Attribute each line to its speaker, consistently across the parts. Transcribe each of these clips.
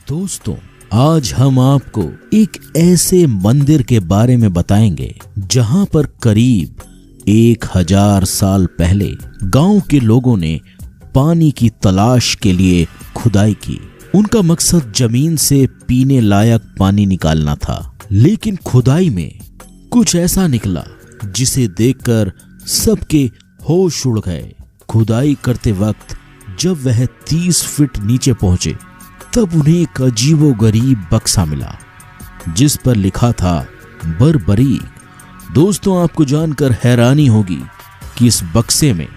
Speaker 1: दोस्तों, आज हम आपको एक ऐसे मंदिर के बारे में बताएंगे जहां पर करीब 1000 साल पहले गांव के लोगों ने पानी की तलाश के लिए खुदाई की। उनका मकसद जमीन से पीने लायक पानी निकालना था, लेकिन खुदाई में कुछ ऐसा निकला जिसे देखकर सबके होश उड़ गए। खुदाई करते वक्त जब वह 30 फीट नीचे पहुंचे तब उन्हें एक अजीबोगरीब बक्सा मिला जिस पर लिखा था बर्बरीक। दोस्तों, आपको जानकर हैरानी होगी कि इस बक्से में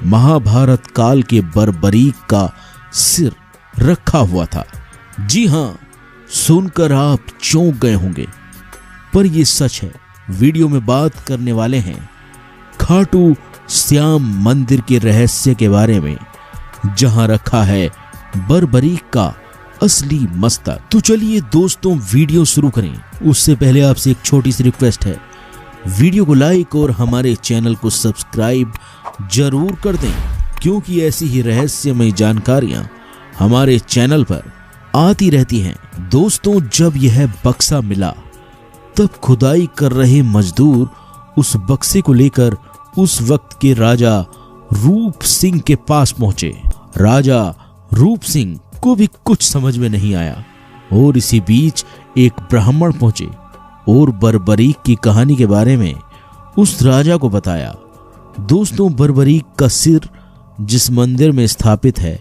Speaker 1: महाभारत काल के बर्बरीक का सिर रखा हुआ था। जी हां, सुनकर आप चौंक गए होंगे, पर यह सच है। वीडियो में बात करने वाले हैं खाटू श्याम मंदिर के रहस्य के बारे में, जहां रखा है बर्बरीक का असली मस्तक। तो चलिए दोस्तों, वीडियो शुरू करें। उससे पहले आपसे एक छोटी सी रिक्वेस्ट है, वीडियो को लाइक और हमारे चैनल को सब्सक्राइब जरूर कर दें, क्योंकि ऐसी ही रहस्यमय जानकारियां हमारे चैनल पर आती रहती हैं। दोस्तों, जब यह बक्सा मिला तब खुदाई कर रहे मजदूर उस बक्से को लेकर उस वक्त के राजा रूप सिंह के पास पहुंचे। राजा रूप सिंह को भी कुछ समझ में नहीं आया और इसी बीच एक ब्राह्मण पहुंचे और बर्बरीक की कहानी के बारे में उस राजा को बताया। दोस्तों, बर्बरीक का सिर जिस मंदिर में स्थापित है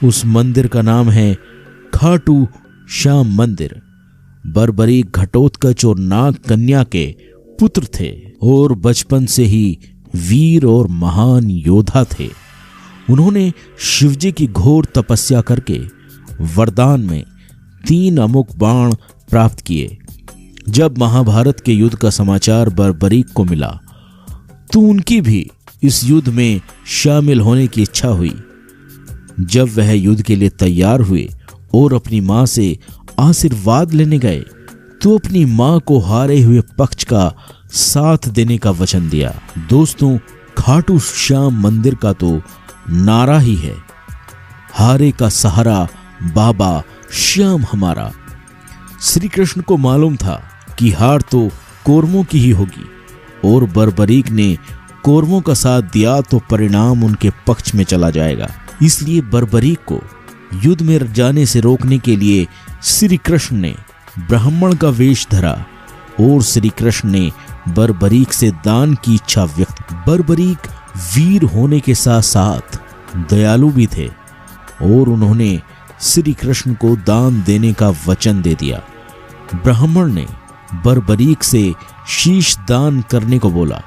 Speaker 1: उस मंदिर का नाम है खाटू श्याम मंदिर। बर्बरीक घटोत्कच और नाग कन्या के पुत्र थे और बचपन से ही वीर और महान योद्धा थे। उन्होंने शिवजी की घोर तपस्या करके वरदान में 3 अमुक बाण प्राप्त किए। जब महाभारत के युद्ध का समाचार बर्बरीक को मिला तो उनकी भी इस युद्ध में शामिल होने की इच्छा हुई। जब वह युद्ध के लिए तैयार हुए और अपनी मां से आशीर्वाद लेने गए तो अपनी मां को हारे हुए पक्ष का साथ देने का वचन दिया। दोस्तों, खाटू श्याम मंदिर का तो नारा ही है, हारे का सहारा बाबा श्याम हमारा। श्री कृष्ण को मालूम था कि हार तो कौरवों की ही होगी और बर्बरीक ने कौरवों का साथ दिया तो परिणाम उनके पक्ष में चला जाएगा। इसलिए बर्बरीक को युद्ध में जाने से रोकने के लिए श्री कृष्ण ने ब्राह्मण का वेश धरा और श्री कृष्ण ने बर्बरीक से दान की इच्छा व्यक्त की। बर्बरीक वीर होने के साथ साथ दयालु भी थे और उन्होंने श्री कृष्ण को दान देने का वचन दे दिया। ब्राह्मण ने बर्बरीक से शीश दान करने को बोला।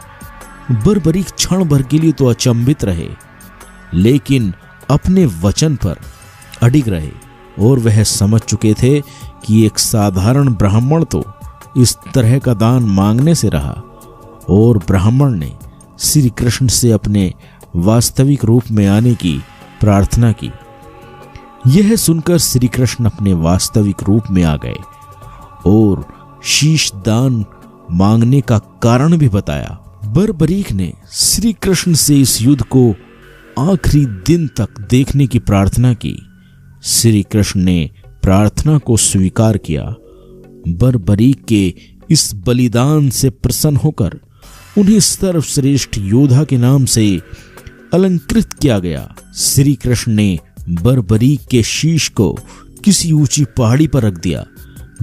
Speaker 1: बर्बरीक क्षण भर के लिए तो अचंभित रहे, लेकिन अपने वचन पर अडिग रहे और वह समझ चुके थे कि एक साधारण ब्राह्मण तो इस तरह का दान मांगने से रहा और ब्राह्मण ने श्री कृष्ण से अपने वास्तविक रूप में आने की प्रार्थना की। यह सुनकर श्री कृष्ण अपने वास्तविक रूप में आ गए और शीश दान मांगने का कारण भी बताया। बर्बरीक ने श्री कृष्ण से इस युद्ध को आखिरी दिन तक देखने की प्रार्थना की। श्री कृष्ण ने प्रार्थना को स्वीकार किया। बर्बरीक के इस बलिदान से प्रसन्न होकर उन्हें सर्वश्रेष्ठ योद्धा के नाम से अलंकृत किया गया। श्री कृष्ण ने बर्बरीक के शीश को किसी ऊंची पहाड़ी पर रख दिया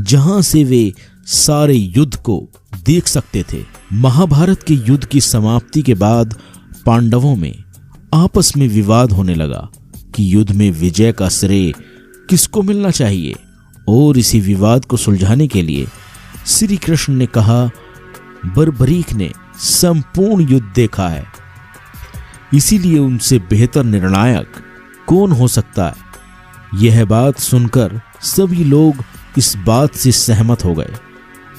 Speaker 1: जहां से वे सारे युद्ध को देख सकते थे। महाभारत के युद्ध की समाप्ति के बाद पांडवों में आपस में विवाद होने लगा कि युद्ध में विजय का श्रेय किसको मिलना चाहिए और इसी विवाद को सुलझाने के लिए श्री कृष्ण ने कहा, बर्बरीक ने संपूर्ण युद्ध देखा है, इसीलिए उनसे बेहतर निर्णायक कौन हो सकता है। यह बात सुनकर सभी लोग इस बात से सहमत हो गए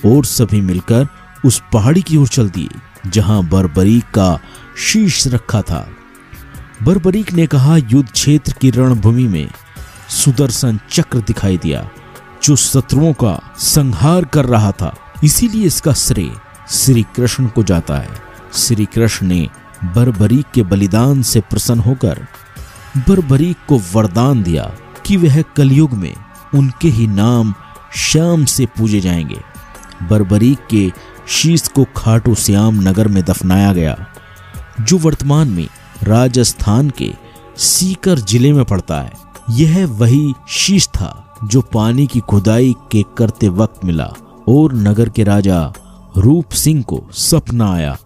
Speaker 1: और सभी मिलकर उस पहाड़ी की ओर चल दिए जहां बर्बरीक का शीश रखा था। बर्बरीक ने कहा, युद्ध क्षेत्र की रणभूमि में सुदर्शन चक्र दिखाई दिया जो शत्रुओं का संहार कर रहा था, इसीलिए इसका श्रेय श्री कृष्ण को जाता है। श्री कृष्ण ने बर्बरीक के बलिदान से प्रसन्न होकर बर्बरीक को वरदान दिया कि वह कलयुग में उनके ही नाम शाम से पूजे जाएंगे। बर्बरीक के शीश को खाटू श्याम नगर में दफनाया गया, जो वर्तमान में राजस्थान के सीकर जिले में पड़ता है। यह वही शीश था जो पानी की खुदाई के करते वक्त मिला और नगर के राजा रूप सिंह को सपना आया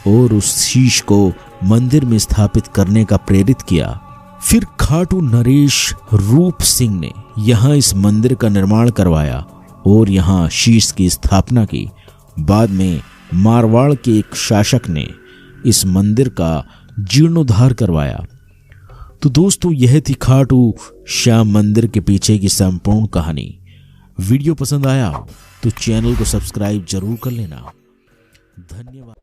Speaker 1: और उस शीश को मंदिर में स्थापित करने का प्रेरित किया। फिर खाटू नरेश रूप सिंह ने यहाँ इस मंदिर का निर्माण करवाया और यहाँ शीश की स्थापना की। बाद में मारवाड़ के एक शासक ने इस मंदिर का जीर्णोद्धार करवाया। तो दोस्तों, यह थी खाटू श्याम मंदिर के पीछे की संपूर्ण कहानी। वीडियो पसंद आया तो चैनल को सब्सक्राइब जरूर कर लेना। धन्यवाद।